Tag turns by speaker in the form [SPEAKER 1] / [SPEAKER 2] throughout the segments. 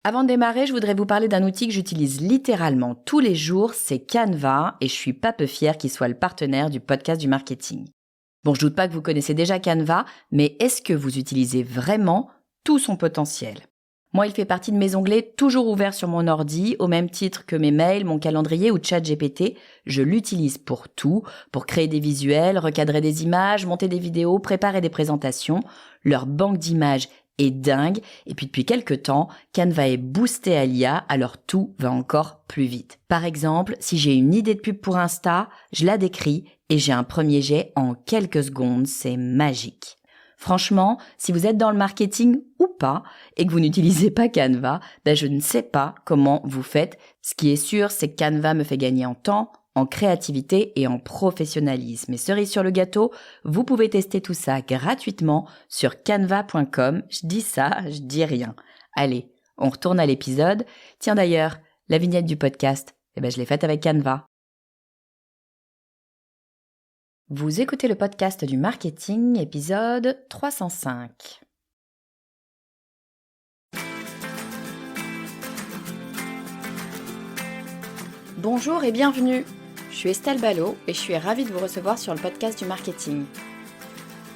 [SPEAKER 1] Avant de démarrer, je voudrais vous parler d'un outil que j'utilise littéralement tous les jours, c'est Canva, et je suis pas peu fière qu'il soit le partenaire du podcast du marketing. Bon, je doute pas que vous connaissez déjà Canva, mais est-ce que vous utilisez vraiment tout son potentiel ? Moi, il fait partie de mes onglets toujours ouverts sur mon ordi, au même titre que mes mails, mon calendrier ou ChatGPT. Je l'utilise pour tout, pour créer des visuels, recadrer des images, monter des vidéos, préparer des présentations. Leur banque d'images est dingue, et puis depuis quelques temps, Canva est boosté à l'IA, alors tout va encore plus vite. Par exemple, si j'ai une idée de pub pour Insta, je la décris et j'ai un premier jet en quelques secondes, c'est magique. Franchement, si vous êtes dans le marketing ou pas et que vous n'utilisez pas Canva, je ne sais pas comment vous faites. Ce qui est sûr, c'est que Canva me fait gagner en temps, en créativité et en professionnalisme. Et cerise sur le gâteau, vous pouvez tester tout ça gratuitement sur canva.com. Je dis ça, je dis rien. Allez, on retourne à l'épisode. Tiens d'ailleurs, la vignette du podcast, je l'ai faite avec Canva. Vous écoutez le podcast du marketing, épisode 305. Bonjour et bienvenue. Je suis Estelle Ballot et je suis ravie de vous recevoir sur le podcast du marketing.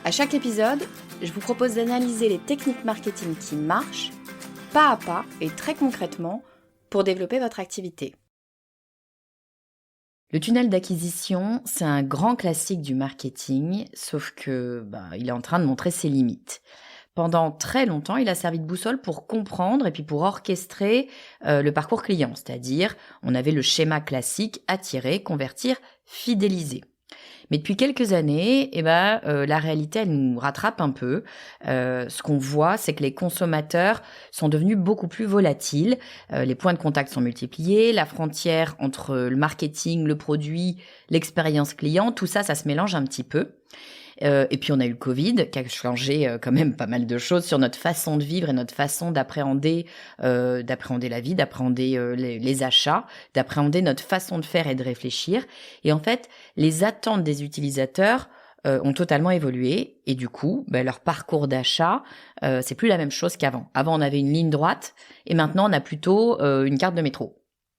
[SPEAKER 1] À chaque épisode, je vous propose d'analyser les techniques marketing qui marchent, pas à pas et très concrètement, pour développer votre activité. Le tunnel d'acquisition, c'est un grand classique du marketing, sauf que il est en train de montrer ses limites. Pendant très longtemps, il a servi de boussole pour comprendre et puis pour orchestrer le parcours client, c'est-à-dire on avait le schéma classique attirer, convertir, fidéliser. Mais depuis quelques années, la réalité, elle nous rattrape un peu. Ce qu'on voit, c'est que les consommateurs sont devenus beaucoup plus volatiles. Les points de contact sont multipliés. La frontière entre le marketing, le produit, l'expérience client, tout ça, ça se mélange un petit peu. Et puis on a eu le Covid qui a changé quand même pas mal de choses sur notre façon de vivre et notre façon d'appréhender la vie, d'appréhender les achats, d'appréhender notre façon de faire et de réfléchir. Et en fait, les attentes des utilisateurs ont totalement évolué et du coup, leur parcours d'achat, c'est plus la même chose qu'avant. Avant, on avait une ligne droite et maintenant, on a plutôt une carte de métro.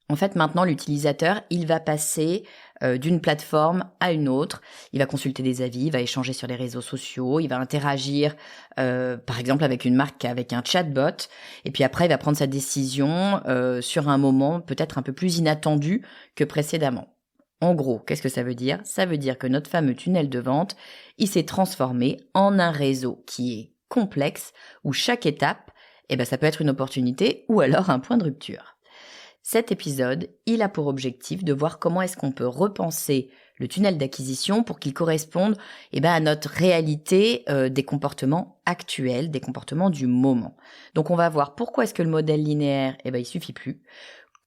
[SPEAKER 1] En fait, maintenant, l'utilisateur, il va passer d'une plateforme à une autre. Il va consulter des avis, il va échanger sur les réseaux sociaux, il va interagir, par exemple, avec une marque, avec un chatbot. Et puis après, il va prendre sa décision sur un moment peut-être un peu plus inattendu que précédemment. En gros, qu'est-ce que ça veut dire ? Ça veut dire que notre fameux tunnel de vente, il s'est transformé en un réseau qui est complexe, où chaque étape, ça peut être une opportunité ou alors un point de rupture. Cet épisode, il a pour objectif de voir comment est-ce qu'on peut repenser le tunnel d'acquisition pour qu'il corresponde à notre réalité des comportements actuels, des comportements du moment. Donc on va voir pourquoi est-ce que le modèle linéaire, il suffit plus,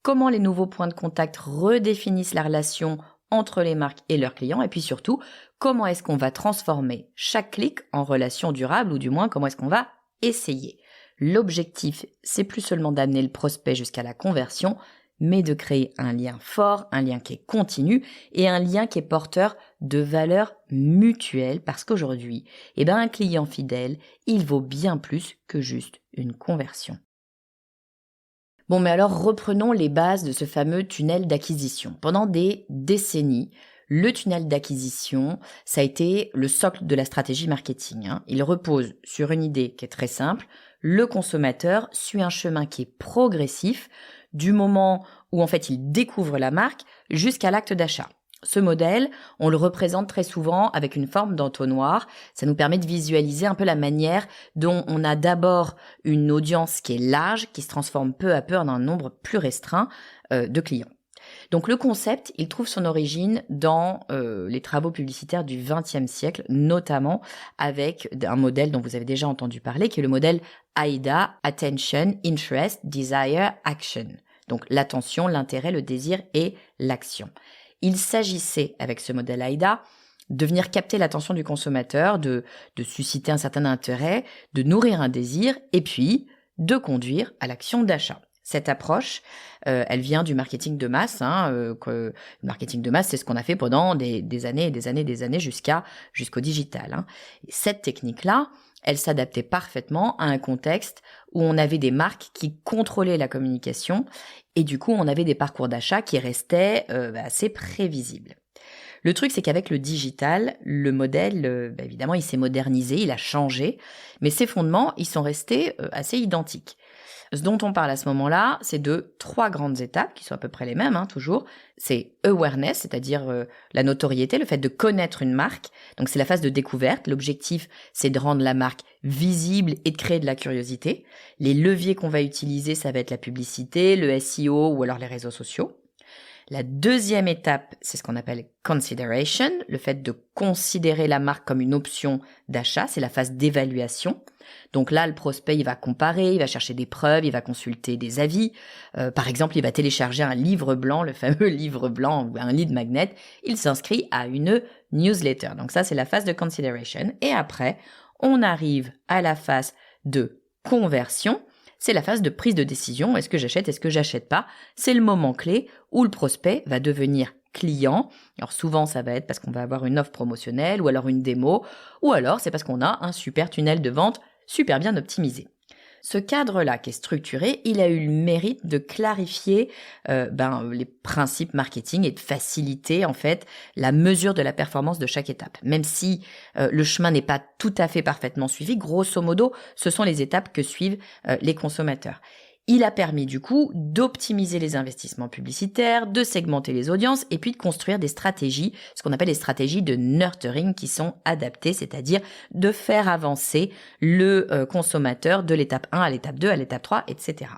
[SPEAKER 1] comment les nouveaux points de contact redéfinissent la relation entre les marques et leurs clients, et puis surtout, comment est-ce qu'on va transformer chaque clic en relation durable, ou du moins comment est-ce qu'on va essayer. L'objectif, c'est plus seulement d'amener le prospect jusqu'à la conversion, mais de créer un lien fort, un lien qui est continu et un lien qui est porteur de valeurs mutuelles parce qu'aujourd'hui, un client fidèle, il vaut bien plus que juste une conversion. Bon, mais alors reprenons les bases de ce fameux tunnel d'acquisition. Pendant des décennies, le tunnel d'acquisition, ça a été le socle de la stratégie marketing. Il repose sur une idée qui est très simple. Le consommateur suit un chemin qui est progressif du moment où en fait il découvre la marque jusqu'à l'acte d'achat. Ce modèle, on le représente très souvent avec une forme d'entonnoir. Ça nous permet de visualiser un peu la manière dont on a d'abord une audience qui est large, qui se transforme peu à peu en un nombre plus restreint de clients. Donc le concept, il trouve son origine dans les travaux publicitaires du XXe siècle, notamment avec un modèle dont vous avez déjà entendu parler, qui est le modèle AIDA, Attention, Interest, Desire, Action. Donc l'attention, l'intérêt, le désir et l'action. Il s'agissait, avec ce modèle AIDA, de venir capter l'attention du consommateur, de susciter un certain intérêt, de nourrir un désir et puis de conduire à l'action d'achat. Cette approche, elle vient du marketing de masse. Le marketing de masse, c'est ce qu'on a fait pendant des années et des années et des années jusqu'au digital. Et cette technique-là, elle s'adaptait parfaitement à un contexte où on avait des marques qui contrôlaient la communication et du coup, on avait des parcours d'achat qui restaient assez prévisibles. Le truc, c'est qu'avec le digital, le modèle, évidemment, il s'est modernisé, il a changé, mais ses fondements, ils sont restés assez identiques. Ce dont on parle à ce moment-là, c'est de 3 grandes étapes, qui sont à peu près les mêmes, toujours. C'est awareness, c'est-à-dire la notoriété, le fait de connaître une marque. Donc c'est la phase de découverte. L'objectif, c'est de rendre la marque visible et de créer de la curiosité. Les leviers qu'on va utiliser, ça va être la publicité, le SEO ou alors les réseaux sociaux. La deuxième étape, c'est ce qu'on appelle consideration, le fait de considérer la marque comme une option d'achat, c'est la phase d'évaluation. Donc là, le prospect, il va comparer, il va chercher des preuves, il va consulter des avis. Par exemple, il va télécharger un livre blanc, le fameux livre blanc ou un lead magnet. Il s'inscrit à une newsletter. Donc ça, c'est la phase de consideration. Et après, on arrive à la phase de conversion. C'est la phase de prise de décision. Est-ce que j'achète, est-ce que j'achète pas? C'est le moment clé où le prospect va devenir client. Alors souvent, ça va être parce qu'on va avoir une offre promotionnelle ou alors une démo, ou alors c'est parce qu'on a un super tunnel de vente super bien optimisé. Ce cadre-là qui est structuré, il a eu le mérite de clarifier les principes marketing et de faciliter en fait la mesure de la performance de chaque étape. Même si le chemin n'est pas tout à fait parfaitement suivi, grosso modo, ce sont les étapes que suivent les consommateurs. Il a permis du coup d'optimiser les investissements publicitaires, de segmenter les audiences et puis de construire des stratégies, ce qu'on appelle les stratégies de nurturing qui sont adaptées, c'est-à-dire de faire avancer le consommateur de l'étape 1 à l'étape 2, à l'étape 3, etc.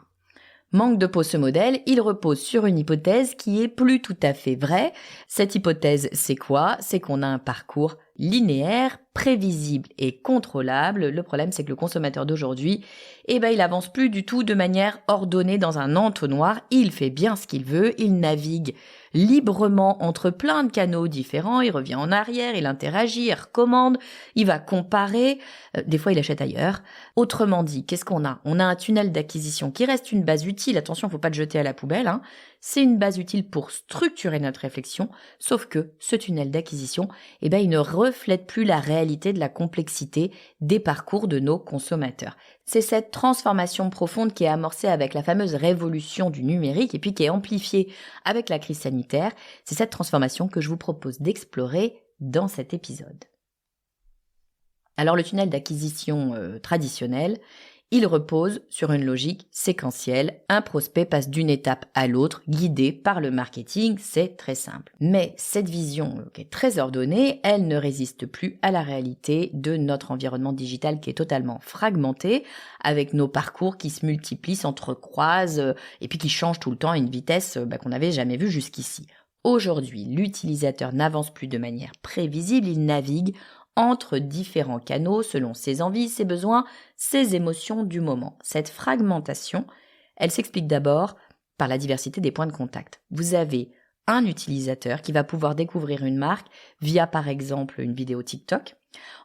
[SPEAKER 1] Manque de peau ce modèle, il repose sur une hypothèse qui est plus tout à fait vraie. Cette hypothèse, c'est quoi? C'est qu'on a un parcours linéaire, prévisible et contrôlable. Le problème, c'est que le consommateur d'aujourd'hui, il avance plus du tout de manière ordonnée dans un entonnoir. Il fait bien ce qu'il veut, il navigue librement entre plein de canaux différents, il revient en arrière, il interagit, il recommande, il va comparer, des fois il achète ailleurs. Autrement dit, qu'est-ce qu'on a? On a un tunnel d'acquisition qui reste une base utile, attention, faut pas le jeter à la poubelle, c'est une base utile pour structurer notre réflexion, sauf que ce tunnel d'acquisition, il ne reflète plus la réalité de la complexité des parcours de nos consommateurs. C'est cette transformation profonde qui est amorcée avec la fameuse révolution du numérique et puis qui est amplifiée avec la crise sanitaire. C'est cette transformation que je vous propose d'explorer dans cet épisode. Alors le tunnel d'acquisition traditionnel, il repose sur une logique séquentielle. Un prospect passe d'une étape à l'autre, guidé par le marketing, c'est très simple. Mais cette vision qui est très ordonnée, elle ne résiste plus à la réalité de notre environnement digital qui est totalement fragmenté, avec nos parcours qui se multiplient, s'entrecroisent, et puis qui changent tout le temps à une vitesse qu'on n'avait jamais vue jusqu'ici. Aujourd'hui, l'utilisateur n'avance plus de manière prévisible, il navigue entre différents canaux selon ses envies, ses besoins, ses émotions du moment. Cette fragmentation, elle s'explique d'abord par la diversité des points de contact. Vous avez un utilisateur qui va pouvoir découvrir une marque via par exemple une vidéo TikTok.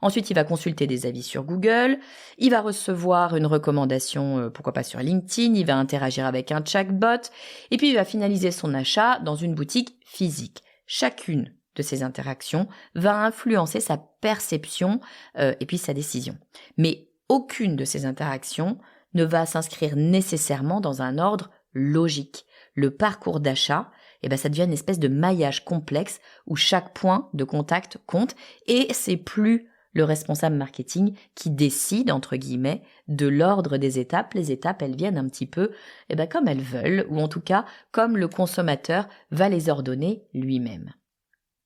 [SPEAKER 1] Ensuite, il va consulter des avis sur Google, il va recevoir une recommandation, pourquoi pas sur LinkedIn, il va interagir avec un chatbot, et puis il va finaliser son achat dans une boutique physique. Chacune de ces interactions va influencer sa perception et puis sa décision. Mais aucune de ces interactions ne va s'inscrire nécessairement dans un ordre logique. Le parcours d'achat, ça devient une espèce de maillage complexe où chaque point de contact compte et c'est plus le responsable marketing qui décide, entre guillemets, de l'ordre des étapes. Les étapes, elles viennent un petit peu comme elles veulent ou en tout cas comme le consommateur va les ordonner lui-même.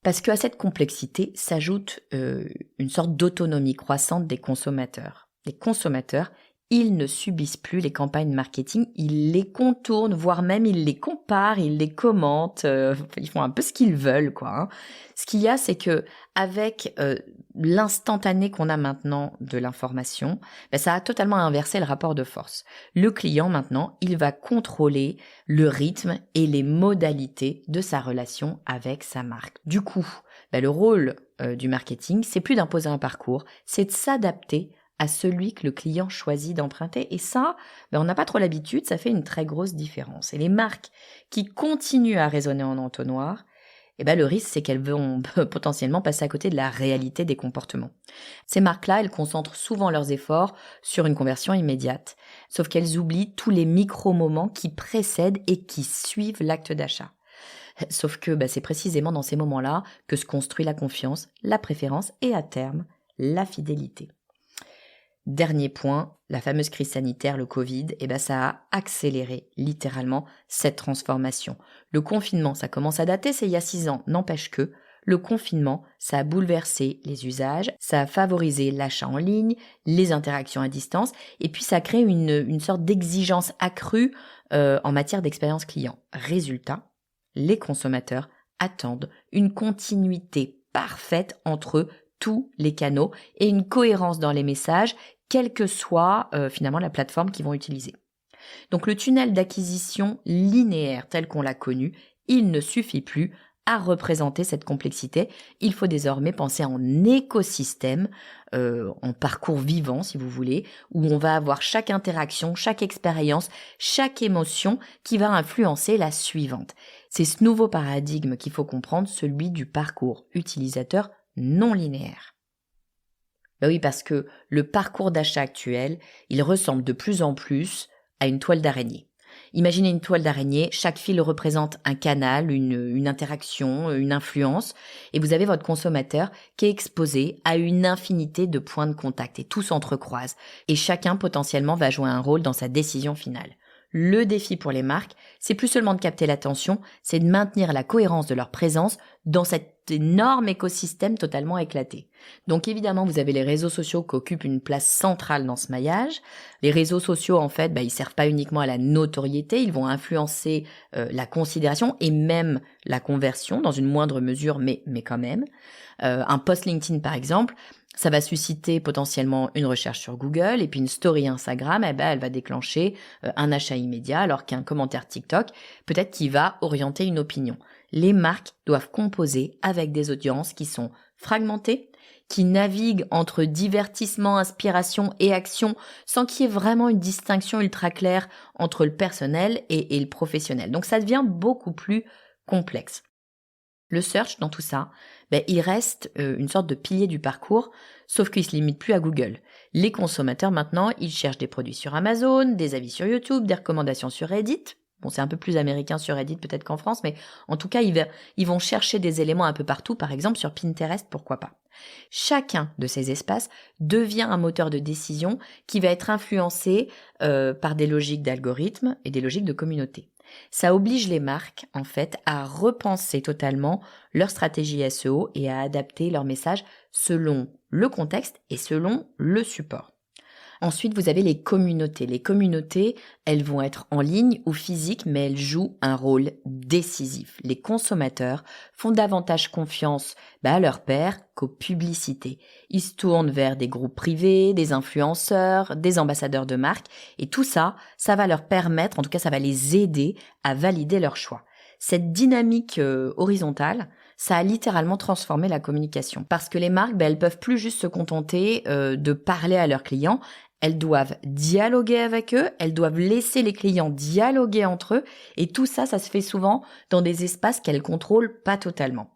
[SPEAKER 1] Parce qu'à cette complexité s'ajoute une sorte d'autonomie croissante des consommateurs. Les consommateurs, ils ne subissent plus les campagnes marketing, ils les contournent, voire même ils les comparent, ils les commentent, ils font un peu ce qu'ils veulent, quoi. Ce qu'il y a, c'est que avec l'instantané qu'on a maintenant de l'information, ça a totalement inversé le rapport de force. Le client maintenant, il va contrôler le rythme et les modalités de sa relation avec sa marque. Du coup, le rôle du marketing, c'est plus d'imposer un parcours, c'est de s'adapter à celui que le client choisit d'emprunter. Et ça, on n'a pas trop l'habitude, ça fait une très grosse différence. Et les marques qui continuent à raisonner en entonnoir, le risque, c'est qu'elles vont potentiellement passer à côté de la réalité des comportements. Ces marques-là, elles concentrent souvent leurs efforts sur une conversion immédiate, sauf qu'elles oublient tous les micro-moments qui précèdent et qui suivent l'acte d'achat. Sauf que c'est précisément dans ces moments-là que se construit la confiance, la préférence et à terme, la fidélité. Dernier point, la fameuse crise sanitaire, le Covid, ça a accéléré littéralement cette transformation. Le confinement, ça commence à dater, c'est il y a 6 ans, n'empêche que le confinement, ça a bouleversé les usages, ça a favorisé l'achat en ligne, les interactions à distance, et puis ça a créé une sorte d'exigence accrue en matière d'expérience client. Résultat, les consommateurs attendent une continuité parfaite entre tous les canaux et une cohérence dans les messages, quelle que soit finalement la plateforme qu'ils vont utiliser. Donc le tunnel d'acquisition linéaire tel qu'on l'a connu, il ne suffit plus à représenter cette complexité. Il faut désormais penser en écosystème, en parcours vivant si vous voulez, où on va avoir chaque interaction, chaque expérience, chaque émotion qui va influencer la suivante. C'est ce nouveau paradigme qu'il faut comprendre, celui du parcours utilisateur non linéaire. Oui, parce que le parcours d'achat actuel, il ressemble de plus en plus à une toile d'araignée. Imaginez une toile d'araignée, chaque fil représente un canal, une interaction, une influence, et vous avez votre consommateur qui est exposé à une infinité de points de contact, et tout s'entrecroise, et chacun potentiellement va jouer un rôle dans sa décision finale. Le défi pour les marques, c'est plus seulement de capter l'attention, c'est de maintenir la cohérence de leur présence dans cet énorme écosystème totalement éclaté. Donc évidemment, vous avez les réseaux sociaux qui occupent une place centrale dans ce maillage. Les réseaux sociaux, en fait, ils servent pas uniquement à la notoriété, ils vont influencer la considération et même la conversion dans une moindre mesure, mais quand même. Un post LinkedIn, par exemple, ça va susciter potentiellement une recherche sur Google et puis une story Instagram, elle va déclencher un achat immédiat, alors qu'un commentaire TikTok, peut-être qu'il va orienter une opinion. Les marques doivent composer avec des audiences qui sont fragmentées, qui naviguent entre divertissement, inspiration et action sans qu'il y ait vraiment une distinction ultra claire entre le personnel et le professionnel. Donc ça devient beaucoup plus complexe. Le search, dans tout ça, il reste une sorte de pilier du parcours, sauf qu'il ne se limite plus à Google. Les consommateurs, maintenant, ils cherchent des produits sur Amazon, des avis sur YouTube, des recommandations sur Reddit. Bon, c'est un peu plus américain sur Reddit peut-être qu'en France, mais en tout cas, ils vont chercher des éléments un peu partout, par exemple sur Pinterest, pourquoi pas. Chacun de ces espaces devient un moteur de décision qui va être influencé par des logiques d'algorithmes et des logiques de communauté. Ça oblige les marques, en fait, à repenser totalement leur stratégie SEO et à adapter leur message selon le contexte et selon le support. Ensuite, vous avez les communautés. Les communautés, elles vont être en ligne ou physiques, mais elles jouent un rôle décisif. Les consommateurs font davantage confiance à leurs pairs qu'aux publicités. Ils se tournent vers des groupes privés, des influenceurs, des ambassadeurs de marques, et tout ça, ça va leur permettre, en tout cas ça va les aider à valider leur choix. Cette dynamique horizontale, ça a littéralement transformé la communication. Parce que les marques, elles peuvent plus juste se contenter de parler à leurs clients. Elles doivent dialoguer avec eux, elles doivent laisser les clients dialoguer entre eux. Et tout ça, ça se fait souvent dans des espaces qu'elles contrôlent pas totalement.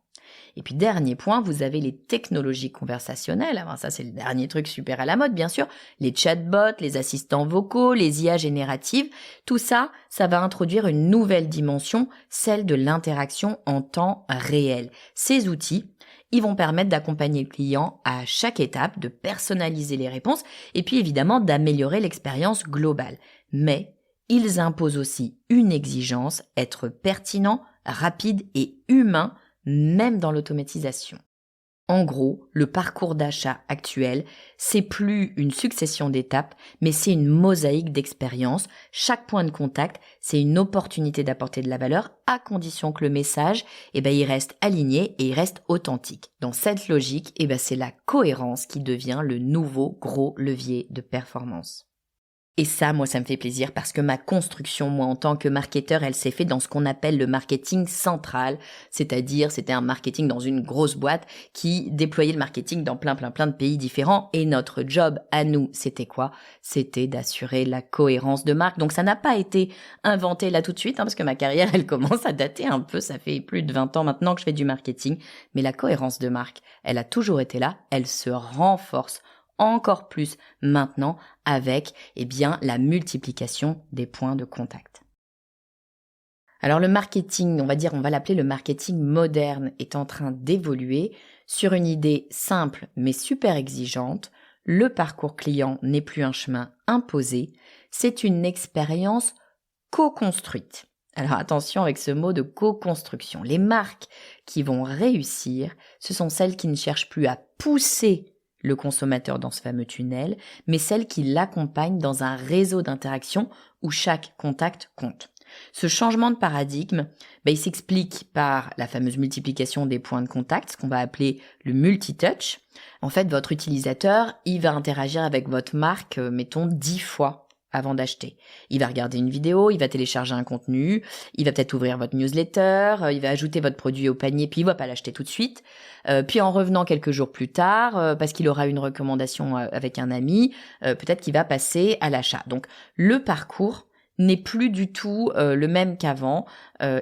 [SPEAKER 1] Et puis dernier point, vous avez les technologies conversationnelles. Alors ça, c'est le dernier truc super à la mode, bien sûr. Les chatbots, les assistants vocaux, les IA génératives. Tout ça, ça va introduire une nouvelle dimension, celle de l'interaction en temps réel. Ces outils, ils vont permettre d'accompagner le client à chaque étape, de personnaliser les réponses et puis évidemment d'améliorer l'expérience globale. Mais ils imposent aussi une exigence, être pertinent, rapide et humain, même dans l'automatisation. En gros, le parcours d'achat actuel, c'est plus une succession d'étapes, mais c'est une mosaïque d'expériences. Chaque point de contact, c'est une opportunité d'apporter de la valeur à condition que le message, il reste aligné et il reste authentique. Dans cette logique, c'est la cohérence qui devient le nouveau gros levier de performance. Et ça, moi, ça me fait plaisir parce que ma construction, moi, en tant que marketeur, elle s'est faite dans ce qu'on appelle le marketing central. C'est-à-dire, c'était un marketing dans une grosse boîte qui déployait le marketing dans plein de pays différents. Et notre job à nous, c'était quoi? C'était d'assurer la cohérence de marque. Donc, ça n'a pas été inventé là tout de suite, parce que ma carrière, elle commence à dater un peu. Ça fait plus de 20 ans maintenant que je fais du marketing. Mais la cohérence de marque, elle a toujours été là. Elle se renforce encore plus maintenant avec la multiplication des points de contact. Alors le marketing, on va l'appeler le marketing moderne, est en train d'évoluer sur une idée simple mais super exigeante. Le parcours client n'est plus un chemin imposé, c'est une expérience co-construite. Alors attention avec ce mot de co-construction. Les marques qui vont réussir, ce sont celles qui ne cherchent plus à pousser le consommateur dans ce fameux tunnel, mais celles qui l'accompagnent dans un réseau d'interaction où chaque contact compte. Ce changement de paradigme, il s'explique par la fameuse multiplication des points de contact, ce qu'on va appeler le multitouch. En fait, votre utilisateur, il va interagir avec votre marque, mettons, 10 fois avant d'acheter. Il va regarder une vidéo, il va télécharger un contenu, il va peut-être ouvrir votre newsletter, il va ajouter votre produit au panier, puis il va pas l'acheter tout de suite. Puis en revenant quelques jours plus tard, parce qu'il aura une recommandation avec un ami, peut-être qu'il va passer à l'achat. Donc le parcours n'est plus du tout le même qu'avant,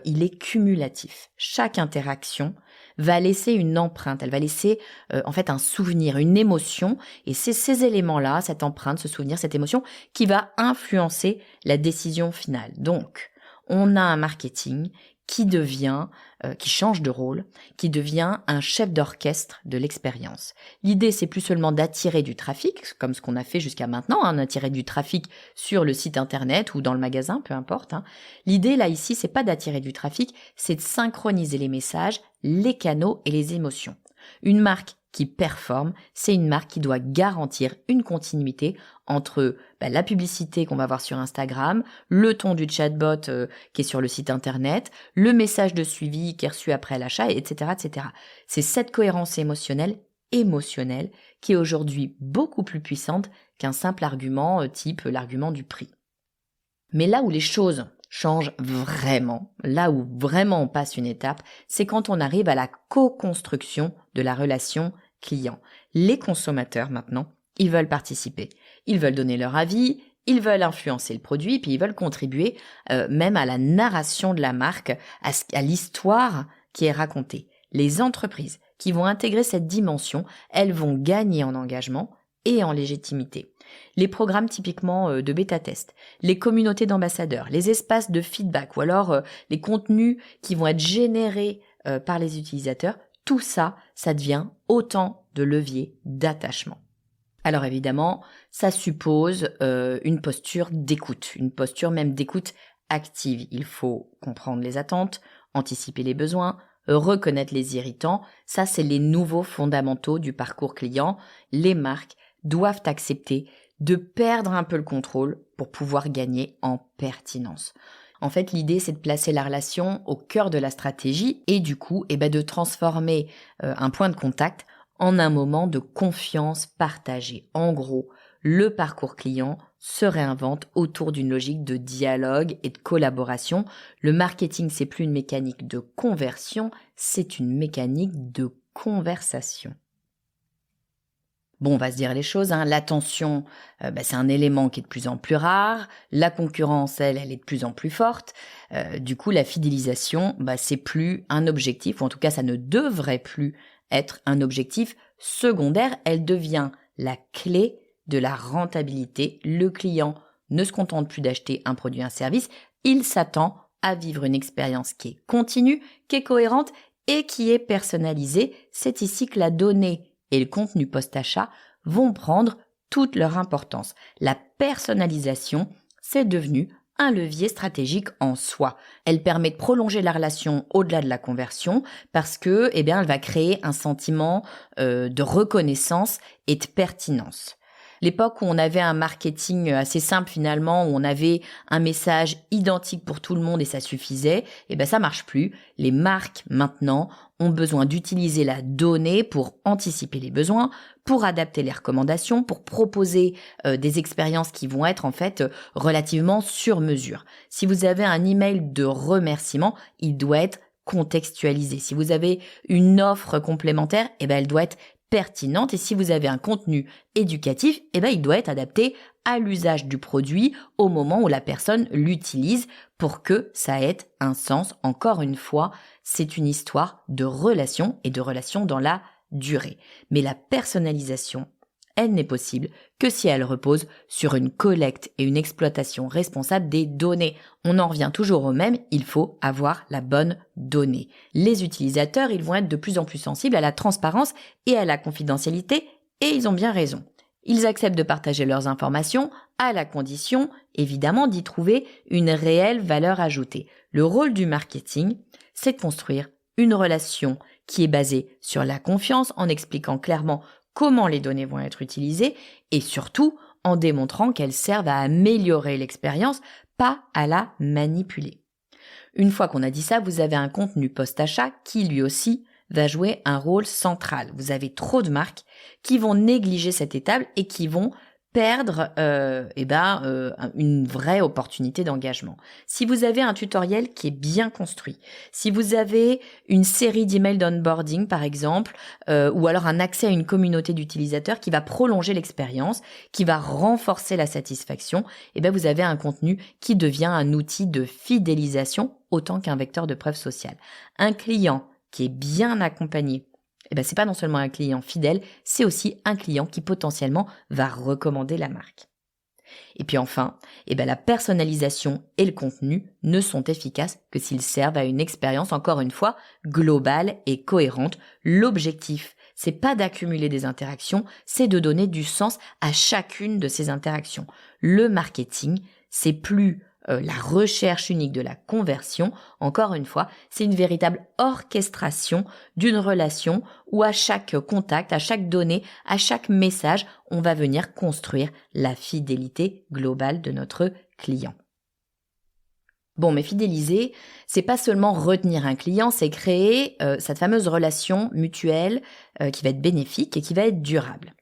[SPEAKER 1] il est cumulatif. Chaque interaction va laisser une empreinte, elle va laisser un souvenir, une émotion, et c'est ces éléments-là, cette empreinte, ce souvenir, cette émotion, qui va influencer la décision finale. Donc, on a un marketing qui change de rôle, qui devient un chef d'orchestre de l'expérience. L'idée, c'est plus seulement d'attirer du trafic, comme ce qu'on a fait jusqu'à maintenant, d'attirer du trafic sur le site internet ou dans le magasin, peu importe. L'idée, là, ici, c'est pas d'attirer du trafic, c'est de synchroniser les messages, les canaux et les émotions. Une marque qui performe, c'est une marque qui doit garantir une continuité entre la publicité qu'on va voir sur Instagram, le ton du chatbot qui est sur le site internet, le message de suivi qui est reçu après l'achat, etc., etc. C'est cette cohérence émotionnelle qui est aujourd'hui beaucoup plus puissante qu'un simple argument type l'argument du prix. Mais là où les choses changent vraiment, là où vraiment on passe une étape, c'est quand on arrive à la co-construction de la relation client. Les consommateurs maintenant, ils veulent participer, ils veulent donner leur avis, ils veulent influencer le produit, puis ils veulent contribuer même à la narration de la marque, à l'histoire qui est racontée. Les entreprises qui vont intégrer cette dimension, elles vont gagner en engagement et en légitimité. Les programmes typiquement de bêta-test, les communautés d'ambassadeurs, les espaces de feedback ou alors les contenus qui vont être générés par les utilisateurs, tout ça, ça devient autant de leviers d'attachement. Alors évidemment, ça suppose une posture d'écoute, une posture même d'écoute active. Il faut comprendre les attentes, anticiper les besoins, reconnaître les irritants. Ça, c'est les nouveaux fondamentaux du parcours client. Les marques doivent accepter de perdre un peu le contrôle pour pouvoir gagner en pertinence. En fait, l'idée, c'est de placer la relation au cœur de la stratégie et du coup, de transformer un point de contact en un moment de confiance partagée. En gros, le parcours client se réinvente autour d'une logique de dialogue et de collaboration. Le marketing, c'est plus une mécanique de conversion, c'est une mécanique de conversation. Bon, on va se dire les choses, l'attention, c'est un élément qui est de plus en plus rare, la concurrence, elle est de plus en plus forte, du coup la fidélisation, c'est plus un objectif, ou en tout cas ça ne devrait plus être un objectif secondaire, elle devient la clé de la rentabilité. Le client ne se contente plus d'acheter un produit, un service, il s'attend à vivre une expérience qui est continue, qui est cohérente et qui est personnalisée. C'est ici que la donnée et le contenu post-achat vont prendre toute leur importance. La personnalisation, c'est devenu un levier stratégique en soi. Elle permet de prolonger la relation au-delà de la conversion parce que, elle va créer un sentiment de reconnaissance et de pertinence. L'époque où on avait un marketing assez simple finalement, où on avait un message identique pour tout le monde et ça suffisait, ça marche plus. Les marques maintenant ont besoin d'utiliser la donnée pour anticiper les besoins, pour adapter les recommandations, pour proposer des expériences qui vont être en fait relativement sur mesure. Si vous avez un email de remerciement, il doit être contextualisé. Si vous avez une offre complémentaire, elle doit être pertinente. Et si vous avez un contenu éducatif, il doit être adapté à l'usage du produit au moment où la personne l'utilise pour que ça ait un sens. Encore une fois, c'est une histoire de relation et de relation dans la durée. Mais la personnalisation, elle n'est possible que si elle repose sur une collecte et une exploitation responsable des données. On en revient toujours au même, il faut avoir la bonne donnée. Les utilisateurs, ils vont être de plus en plus sensibles à la transparence et à la confidentialité, et ils ont bien raison. Ils acceptent de partager leurs informations à la condition, évidemment, d'y trouver une réelle valeur ajoutée. Le rôle du marketing, c'est de construire une relation qui est basée sur la confiance en expliquant clairement comment les données vont être utilisées et surtout en démontrant qu'elles servent à améliorer l'expérience, pas à la manipuler. Une fois qu'on a dit ça, vous avez un contenu post-achat qui lui aussi va jouer un rôle central. Vous avez trop de marques qui vont négliger cette étape et qui vont perdre une vraie opportunité d'engagement. Si vous avez un tutoriel qui est bien construit, si vous avez une série d'emails d'onboarding par exemple, ou alors un accès à une communauté d'utilisateurs qui va prolonger l'expérience, qui va renforcer la satisfaction, vous avez un contenu qui devient un outil de fidélisation autant qu'un vecteur de preuve sociale. Un client qui est bien accompagné, c'est pas non seulement un client fidèle, c'est aussi un client qui potentiellement va recommander la marque. Et puis enfin, la personnalisation et le contenu ne sont efficaces que s'ils servent à une expérience, encore une fois, globale et cohérente. L'objectif, c'est pas d'accumuler des interactions, c'est de donner du sens à chacune de ces interactions. Le marketing, c'est plus la recherche unique de la conversion, encore une fois, c'est une véritable orchestration d'une relation où à chaque contact, à chaque donnée, à chaque message, on va venir construire la fidélité globale de notre client. Bon, mais fidéliser, c'est pas seulement retenir un client, c'est créer cette fameuse relation mutuelle qui va être bénéfique et qui va être durable.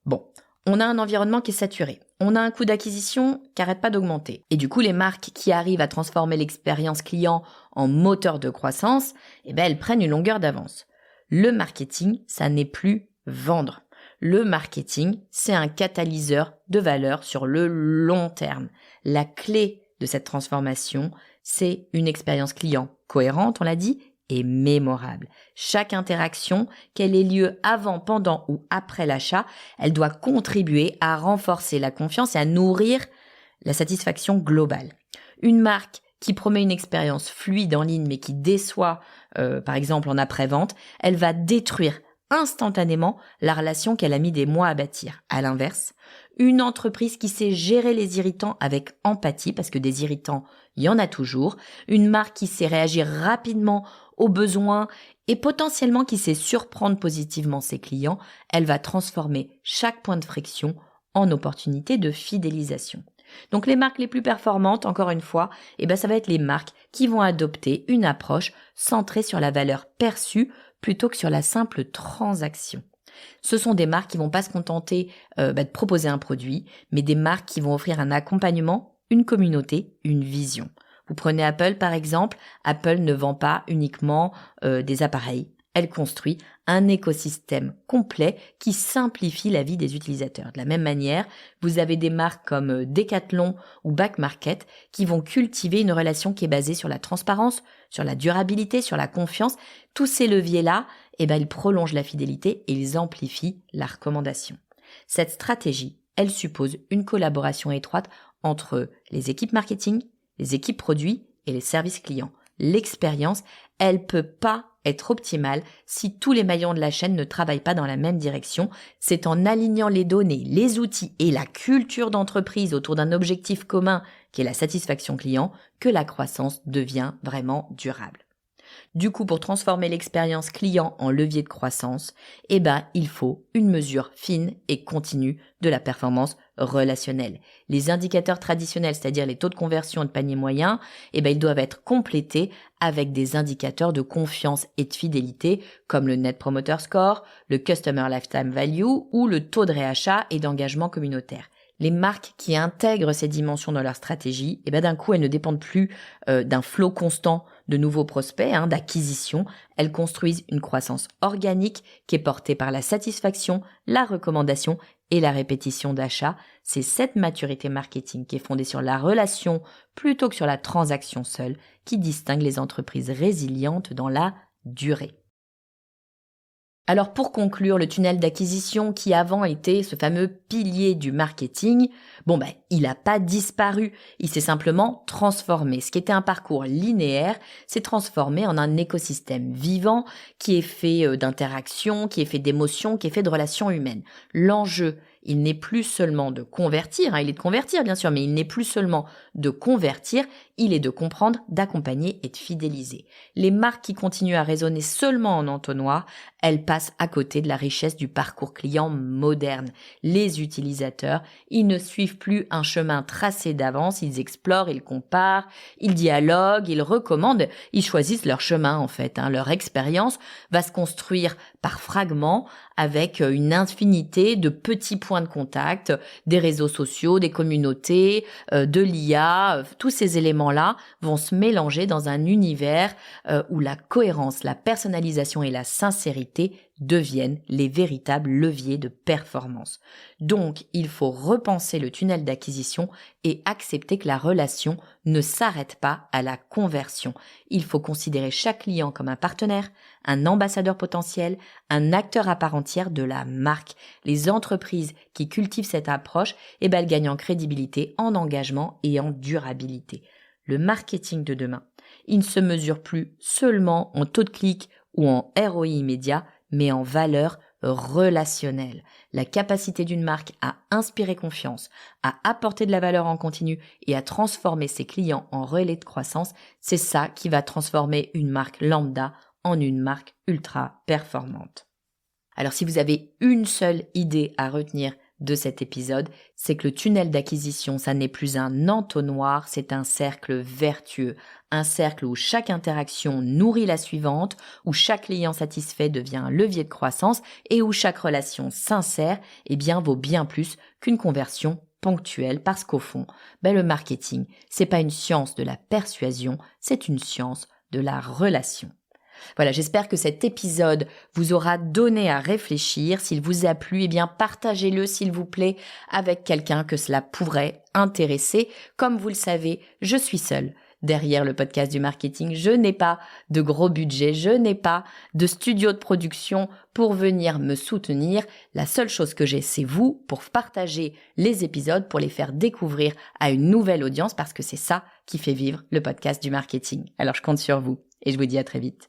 [SPEAKER 1] Bon, on a un environnement qui est saturé. On a un coût d'acquisition qui n'arrête pas d'augmenter. Et du coup, les marques qui arrivent à transformer l'expérience client en moteur de croissance, elles prennent une longueur d'avance. Le marketing, ça n'est plus vendre. Le marketing, c'est un catalyseur de valeur sur le long terme. La clé de cette transformation, c'est une expérience client cohérente, on l'a dit, et mémorable. Chaque interaction, qu'elle ait lieu avant, pendant ou après l'achat, elle doit contribuer à renforcer la confiance et à nourrir la satisfaction globale. Une marque qui promet une expérience fluide en ligne mais qui déçoit, par exemple en après-vente, elle va détruire instantanément la relation qu'elle a mis des mois à bâtir. À l'inverse, une entreprise qui sait gérer les irritants avec empathie, parce que des irritants, il y en a toujours, une marque qui sait réagir rapidement aux besoins et potentiellement qui sait surprendre positivement ses clients, elle va transformer chaque point de friction en opportunité de fidélisation. Donc les marques les plus performantes, encore une fois, ça va être les marques qui vont adopter une approche centrée sur la valeur perçue plutôt que sur la simple transaction. Ce sont des marques qui vont pas se contenter de proposer un produit, mais des marques qui vont offrir un accompagnement, une communauté, une vision. Vous prenez Apple par exemple, Apple ne vend pas uniquement des appareils, elle construit un écosystème complet qui simplifie la vie des utilisateurs. De la même manière, vous avez des marques comme Decathlon ou Back Market qui vont cultiver une relation qui est basée sur la transparence, sur la durabilité, sur la confiance. Tous ces leviers-là, ils prolongent la fidélité et ils amplifient la recommandation. Cette stratégie, elle suppose une collaboration étroite entre les équipes marketing, les équipes produits et les services clients. L'expérience, elle peut pas être optimale si tous les maillons de la chaîne ne travaillent pas dans la même direction. C'est en alignant les données, les outils et la culture d'entreprise autour d'un objectif commun qui est la satisfaction client que la croissance devient vraiment durable. Du coup, pour transformer l'expérience client en levier de croissance, il faut une mesure fine et continue de la performance relationnelle. Les indicateurs traditionnels, c'est-à-dire les taux de conversion de panier moyen, ils doivent être complétés avec des indicateurs de confiance et de fidélité comme le Net Promoter Score, le Customer Lifetime Value ou le taux de réachat et d'engagement communautaire. Les marques qui intègrent ces dimensions dans leur stratégie, d'un coup, elles ne dépendent plus d'un flot constant de nouveaux prospects, d'acquisition. Elles construisent une croissance organique qui est portée par la satisfaction, la recommandation et la répétition d'achat. C'est cette maturité marketing qui est fondée sur la relation plutôt que sur la transaction seule qui distingue les entreprises résilientes dans la durée. Alors pour conclure, le tunnel d'acquisition qui avant était ce fameux pilier du marketing, il n'a pas disparu, il s'est simplement transformé. Ce qui était un parcours linéaire s'est transformé en un écosystème vivant qui est fait d'interactions, qui est fait d'émotions, qui est fait de relations humaines. L'enjeu, il n'est plus seulement de convertir, il est de convertir bien sûr, mais il n'est plus seulement de convertir, il est de comprendre, d'accompagner et de fidéliser. Les marques qui continuent à raisonner seulement en entonnoir, elles passent à côté de la richesse du parcours client moderne. Les utilisateurs, ils ne suivent plus un chemin tracé d'avance, ils explorent, ils comparent, ils dialoguent, ils recommandent, ils choisissent leur chemin en fait. Leur expérience va se construire par fragments avec une infinité de petits points de contact, des réseaux sociaux, des communautés, de l'IA. Tous ces éléments-là vont se mélanger dans un univers où la cohérence, la personnalisation et la sincérité deviennent les véritables leviers de performance. Donc, il faut repenser le tunnel d'acquisition et accepter que la relation ne s'arrête pas à la conversion. Il faut considérer chaque client comme un partenaire, un ambassadeur potentiel, un acteur à part entière de la marque. Les entreprises qui cultivent cette approche, elles gagnent en crédibilité, en engagement et en durabilité. Le marketing de demain, il ne se mesure plus seulement en taux de clic ou en ROI immédiat, mais en valeur relationnelle. La capacité d'une marque à inspirer confiance, à apporter de la valeur en continu et à transformer ses clients en relais de croissance, c'est ça qui va transformer une marque lambda en une marque ultra performante. Alors si vous avez une seule idée à retenir de cet épisode, c'est que le tunnel d'acquisition, ça n'est plus un entonnoir, c'est un cercle vertueux, un cercle où chaque interaction nourrit la suivante, où chaque client satisfait devient un levier de croissance et où chaque relation sincère, vaut bien plus qu'une conversion ponctuelle parce qu'au fond, le marketing, c'est pas une science de la persuasion, c'est une science de la relation. Voilà, j'espère que cet épisode vous aura donné à réfléchir. S'il vous a plu, partagez-le s'il vous plaît avec quelqu'un que cela pourrait intéresser. Comme vous le savez, je suis seule derrière le podcast du marketing. Je n'ai pas de gros budget, je n'ai pas de studio de production pour venir me soutenir. La seule chose que j'ai, c'est vous pour partager les épisodes, pour les faire découvrir à une nouvelle audience parce que c'est ça qui fait vivre le podcast du marketing. Alors je compte sur vous et je vous dis à très vite.